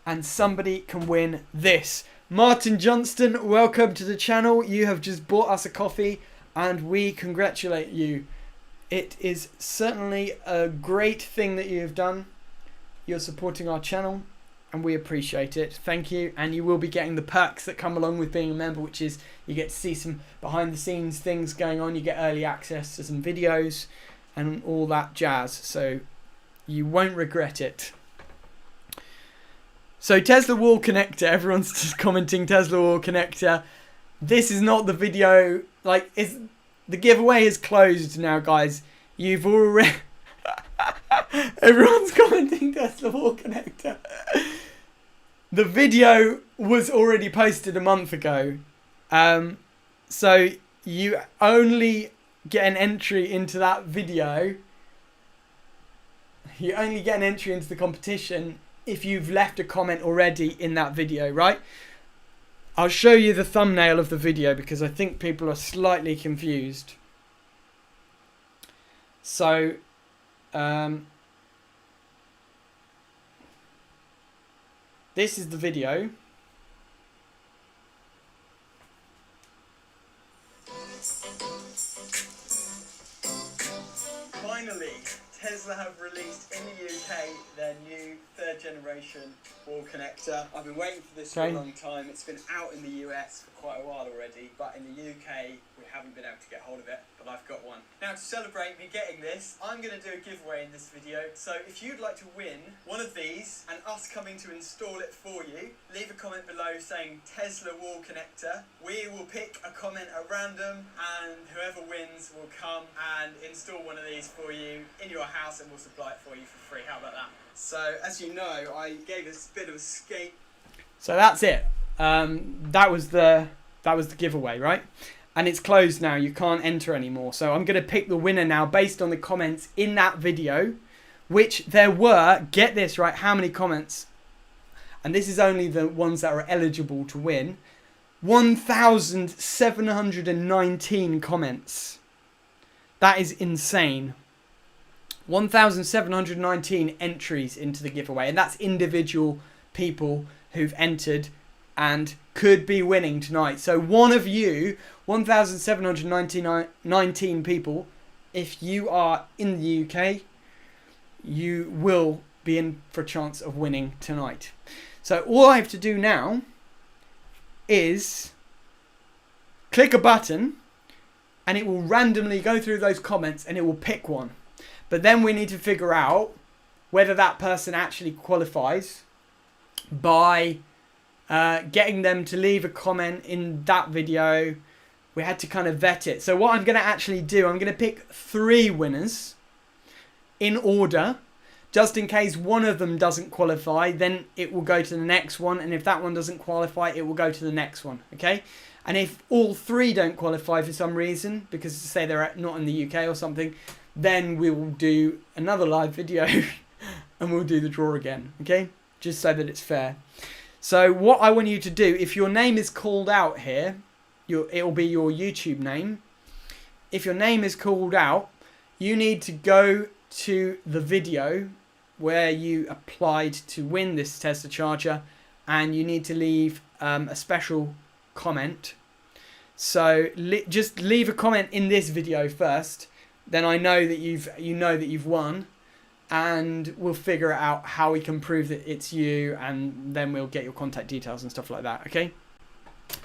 and somebody can win this. Martin Johnston, welcome to the channel. You have just bought us a coffee and we congratulate you. It is certainly a great thing that you have done. You're supporting our channel and we appreciate it. Thank you. And you will be getting the perks that come along with being a member, which is you get to see some behind the scenes things going on. You get early access to some videos and all that jazz. So you won't regret it. So Tesla wall connector, everyone's just commenting Tesla wall connector. This is not the video, like, the giveaway is closed now, guys. You've already, everyone's commenting Tesla wall connector. The video was already posted a month ago. So you only get an entry into that video. You only get an entry into the competition if you've left a comment already in that video, right? I'll show you the thumbnail of the video because I think people are slightly confused. So, this is the video. Finally, Tesla have released in the UK their new third generation wall connector. I've been waiting for this for a long time. It's been out in the US for quite a while already, but in the UK we haven't been able to get hold of it, but I've got one. Now, to celebrate me getting this, I'm going to do a giveaway in this video. So if you'd like to win one of these and us coming to install it for you, leave a comment below saying Tesla wall connector. We will pick a comment at random and whoever wins will come and install one of these for you in your house, and we'll supply it for you for free. How about that? So as you know, I gave us a bit of a skate. So that's it. That was the giveaway, right? And it's closed now. You can't enter anymore. So I'm going to pick the winner now based on the comments in that video, which there were, get this right, how many comments? And this is only the ones that are eligible to win. 1,719 comments. That is insane. 1,719 entries into the giveaway, and that's individual people who've entered and could be winning tonight. So one of you, 1,719 people, if you are in the UK, you will be in for a chance of winning tonight. So all I have to do now is click a button and it will randomly go through those comments and it will pick one. But then we need to figure out whether that person actually qualifies by getting them to leave a comment in that video. We had to kind of vet it. So what I'm going to actually do, I'm going to pick 3 winners in order, just in case one of them doesn't qualify, then it will go to the next one. And if that one doesn't qualify, it will go to the next one. Okay. And if all 3 don't qualify for some reason, because say they're not in the UK or something, then we will do another live video and we'll do the draw again. Okay. Just so that it's fair. So what I want you to do, if your name is called out here, it will be your YouTube name. If your name is called out, you need to go to the video where you applied to win this Tesla charger, and you need to leave a special comment. So just leave a comment in this video first. Then I know that you've won, and we'll figure out how we can prove that it's you, and then we'll get your contact details and stuff like that. Okay.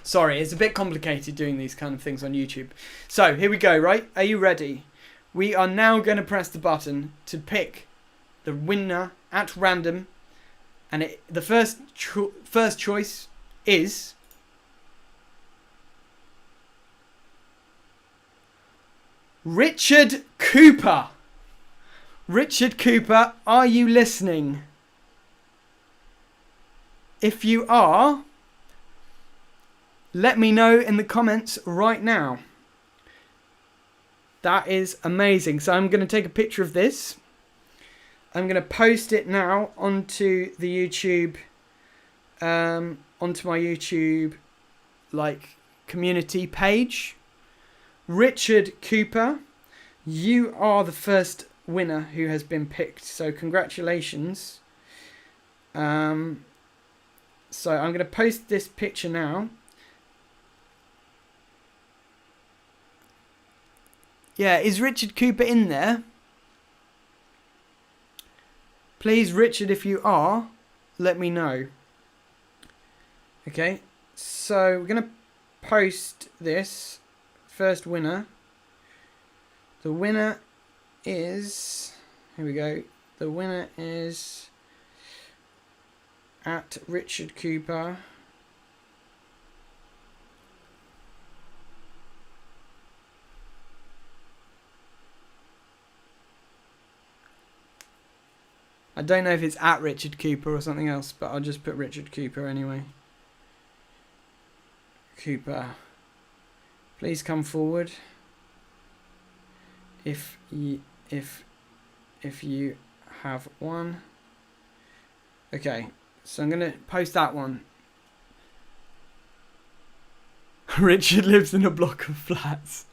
Sorry, it's a bit complicated doing these kind of things on YouTube. So here we go, right? Are you ready? We are now going to press the button to pick the winner at random. And the first choice is Richard Cooper. Richard Cooper, are you listening? If you are, let me know in the comments right now. That is amazing. So I'm going to take a picture of this. I'm going to post it now onto the YouTube, onto my YouTube community page. Richard Cooper, you are the first winner who has been picked. So congratulations. So I'm going to post this picture now. Yeah, is Richard Cooper in there? Please, Richard, if you are, let me know. Okay, so we're going to post this. First winner. The winner is... Here we go. The winner is... at Richard Cooper. I don't know if it's at Richard Cooper or something else, but I'll just put Richard Cooper anyway. Cooper, please come forward. If you have won. Okay, so I'm gonna post that one. Richard lives in a block of flats.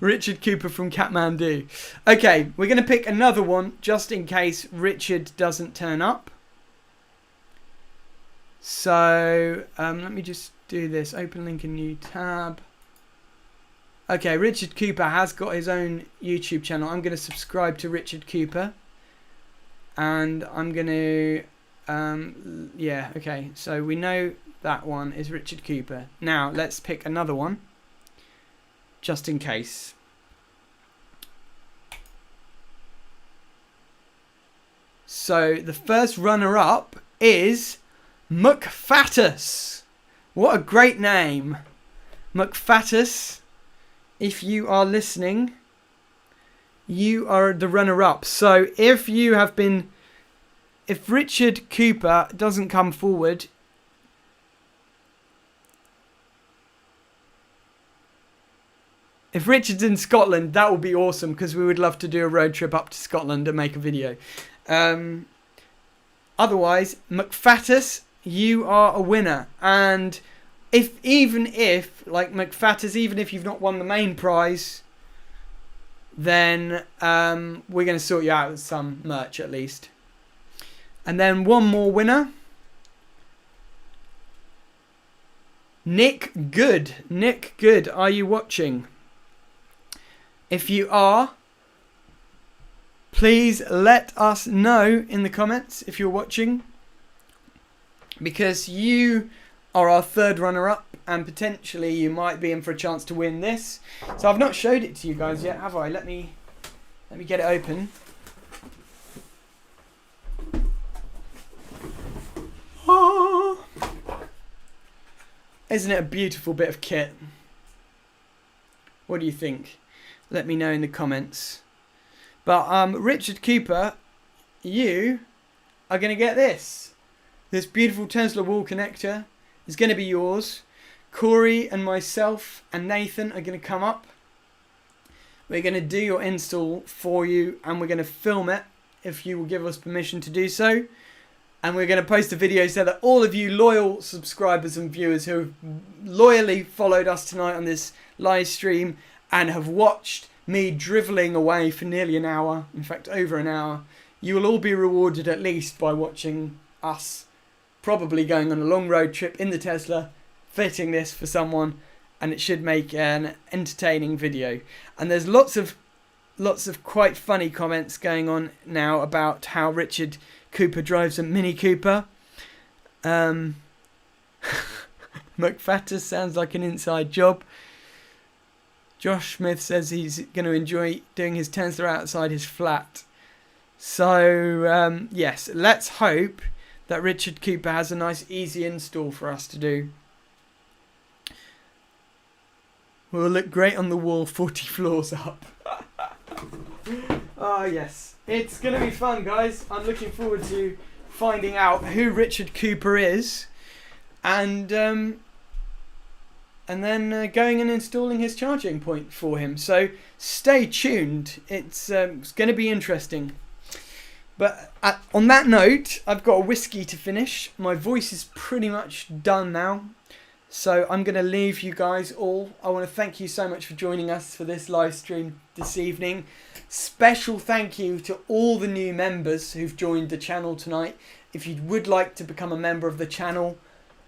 Richard Cooper from Kathmandu. Okay, we're going to pick another one just in case Richard doesn't turn up. So let me just do this. Open link in new tab. Okay, Richard Cooper has got his own YouTube channel. I'm going to subscribe to Richard Cooper. And I'm going to... yeah, okay. So we know that one is Richard Cooper. Now, let's pick another one. Just in case. So the first runner-up is McFatus. What a great name. McFatus, if you are listening, you are the runner-up. So if Richard Cooper doesn't come forward, if Richard's in Scotland, that would be awesome, because we would love to do a road trip up to Scotland and make a video. Otherwise, McFatus, you are a winner. And even if you've not won the main prize, then we're going to sort you out with some merch at least. And then one more winner. Nick Good. Nick Good, are you watching? If you are, please let us know in the comments if you're watching, because you are our third runner-up and potentially you might be in for a chance to win this. So I've not showed it to you guys yet, have I? Let me get it open. Isn't it a beautiful bit of kit? What do you think? Let me know in the comments. But Richard Cooper, you are going to get this. This beautiful Tesla wall connector is going to be yours. Corey and myself and Nathan are going to come up. We're going to do your install for you, and we're going to film it if you will give us permission to do so. And we're going to post a video so that all of you loyal subscribers and viewers who have loyally followed us tonight on this live stream and have watched me drivelling away for nearly an hour, in fact over an hour, you will all be rewarded at least by watching us probably going on a long road trip in the Tesla, fitting this for someone, and it should make an entertaining video. And there's lots of quite funny comments going on now about how Richard Cooper drives a Mini Cooper. McFatter sounds like an inside job. Josh Smith says he's going to enjoy doing his Tesla outside his flat. So, yes, let's hope that Richard Cooper has a nice easy install for us to do. Will look great on the wall 40 floors up. Oh, yes. It's going to be fun, guys. I'm looking forward to finding out who Richard Cooper is. And then going and installing his charging point for him. So stay tuned. It's going to be interesting. But on that note, I've got a whiskey to finish. My voice is pretty much done now. So I'm going to leave you guys all. I want to thank you so much for joining us for this live stream this evening. Special thank you to all the new members who've joined the channel tonight. If you would like to become a member of the channel,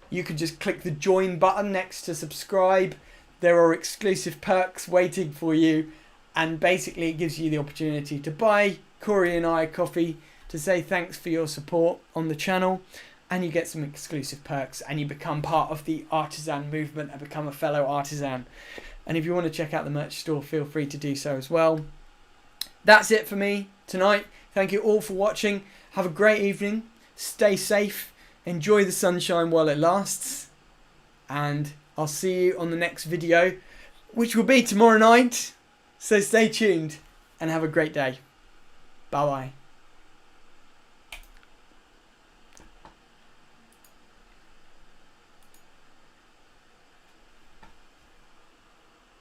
you could just click the join button next to subscribe. There are exclusive perks waiting for you. And basically it gives you the opportunity to buy Corey and I a coffee to say thanks for your support on the channel. And you get some exclusive perks and you become part of the Artisan movement and become a fellow artisan. And if you want to check out the merch store, feel free to do so as well. That's it for me tonight. Thank you all for watching. Have a great evening. Stay safe. Enjoy the sunshine while it lasts. And I'll see you on the next video, which will be tomorrow night. So stay tuned and have a great day. Bye bye.